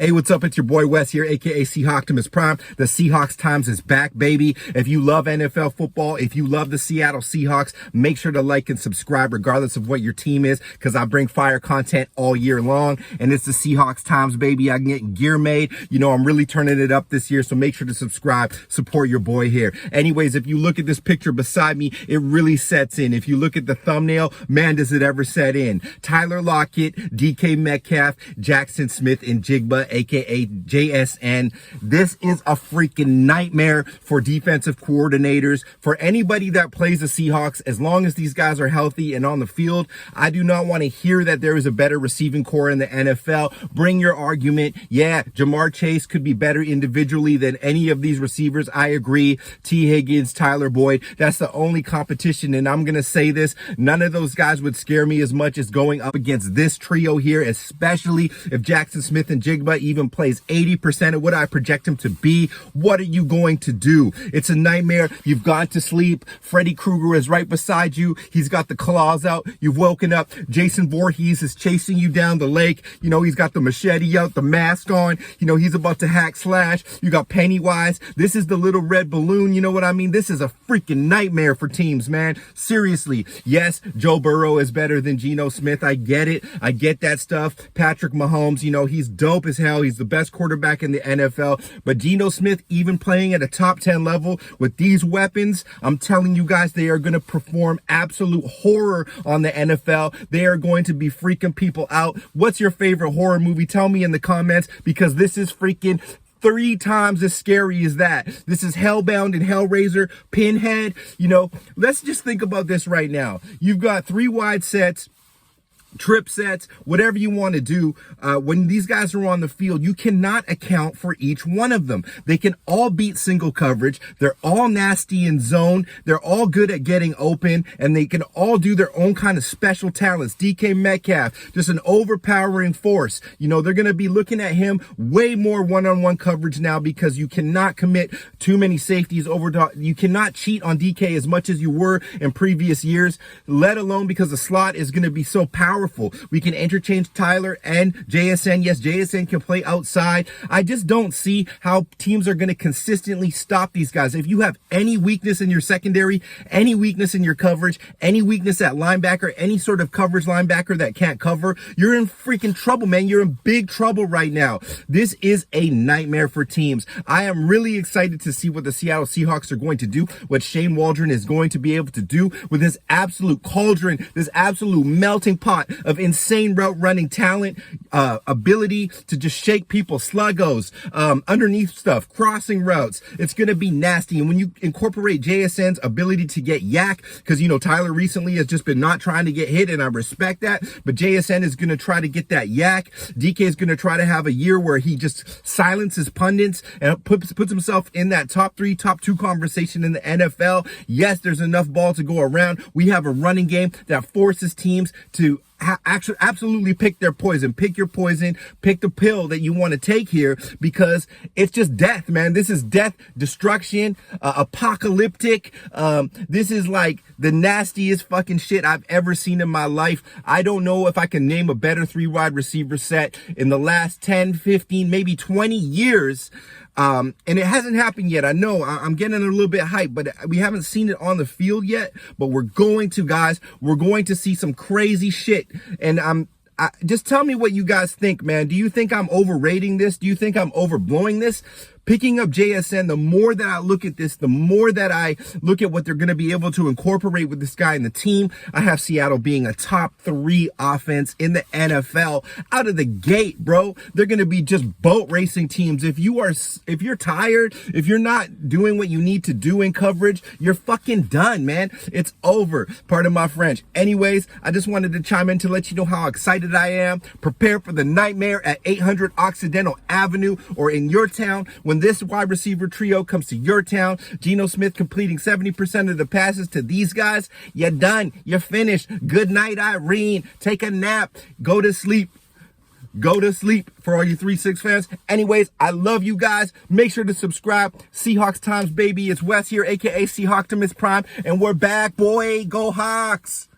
Hey, what's up? It's your boy Wes here, aka Seahawks Prime. The Seahawks Times is back, baby. If you love NFL football, if you love the Seattle Seahawks, make sure to like and subscribe regardless of what your team is, because I bring fire content all year long. And it's the Seahawks Times, baby. I can get gear made. You know, I'm really turning it up this year, so make sure to subscribe, support your boy here. Anyways, if you look at this picture beside me, it really sets in. If you look at the thumbnail, man, does it ever set in. Tyler Lockett, DK Metcalf, Jackson Smith, and Jigba, aka JSN. This is a freaking nightmare for defensive coordinators, for anybody that plays the Seahawks. As long as these guys are healthy and on the field, I do not want to hear that there is a better receiving core in the NFL. Bring your argument. Yeah, Jamar Chase could be better individually than any of these receivers. I agree. T. Higgins, Tyler Boyd, that's the only competition. And I'm going to say this, none of those guys would scare me as much as going up against this trio here, especially if Jackson Smith and Jigba even plays 80% of what I project him to be. What are you going to do? It's a nightmare. You've gone to sleep. Freddy Krueger is right beside you. He's got the claws out. You've woken up. Jason Voorhees is chasing you down the lake. You know, he's got the machete out, the mask on. You know, he's about to hack slash. You got Pennywise. This is the little red balloon. You know what I mean? This is a freaking nightmare for teams, man. Seriously. Yes, Joe Burrow is better than Geno Smith. I get it. I get that stuff. Patrick Mahomes, you know, he's dope as hell. He's the best quarterback in the NFL. But Geno Smith, even playing at a top 10 level with these weapons, I'm telling you guys, they are going to perform absolute horror on the NFL. They are going to be freaking people out. What's your favorite horror movie? Tell me in the comments, because this is freaking 3 times as scary as that. This is Hellbound and Hellraiser, Pinhead. You know, let's just think about this right now. You've got 3 wide sets, trip sets, whatever you want to do. When these guys are on the field, you cannot account for each one of them. They can all beat single coverage. They're all nasty in zone. They're all good at getting open, and they can all do their own kind of special talents. DK Metcalf, just an overpowering force. You know, they're going to be looking at him way more one-on-one coverage now, because you cannot commit too many safeties over. You cannot cheat on DK as much as you were in previous years, let alone because the slot is going to be so powerful. We can interchange Tyler and JSN. Yes, JSN can play outside. I just don't see how teams are going to consistently stop these guys. If you have any weakness in your secondary, any weakness in your coverage, any weakness at linebacker, any sort of coverage linebacker that can't cover, you're in freaking trouble, man. You're in big trouble right now. This is a nightmare for teams. I am really excited to see what the Seattle Seahawks are going to do, what Shane Waldron is going to be able to do with this absolute cauldron, this absolute melting pot of insane route running talent, ability to just shake people, sluggos, underneath stuff, crossing routes. It's going to be nasty. And when you incorporate JSN's ability to get yak, because, you know, Tyler recently has just been not trying to get hit, and I respect that, but JSN is going to try to get that yak. DK is going to try to have a year where he just silences pundits and puts himself in that top 3, top 2 conversation in the NFL. Yes, there's enough ball to go around. We have a running game that forces teams to actually absolutely pick their poison. Pick your poison. Pick the pill that you want to take here, because it's just death, man. This is death, destruction, apocalyptic. This is like the nastiest fucking shit I've ever seen in my life. I don't know if I can name a better 3 wide receiver set in the last 10, 15, maybe 20 years. And it hasn't happened yet. I know I'm getting a little bit hyped, but we haven't seen it on the field yet. But we're going to, guys. We're going to see some crazy shit. And just tell me what you guys think, man. Do you think I'm overrating this? Do you think I'm overblowing this? Picking up JSN, the more that I look at this, the more that I look at what they're going to be able to incorporate with this guy in the team, I have Seattle being a top 3 offense in the NFL out of the gate, bro. They're going to be just boat racing teams. If you're tired, if you're not doing what you need to do in coverage, you're fucking done, man. It's over. Pardon my French. Anyways, I just wanted to chime in to let you know how excited I am. Prepare for the nightmare at 800 Occidental Avenue, or in your town when this wide receiver trio comes to your town. Geno Smith completing 70% of the passes to these guys. You're done. You're finished. Good night, Irene. Take a nap. Go to sleep. Go to sleep for all you 3-6 fans. Anyways, I love you guys. Make sure to subscribe. Seahawks Times, baby. It's Wes here, aka Seahawks Prime, and we're back, boy. Go Hawks.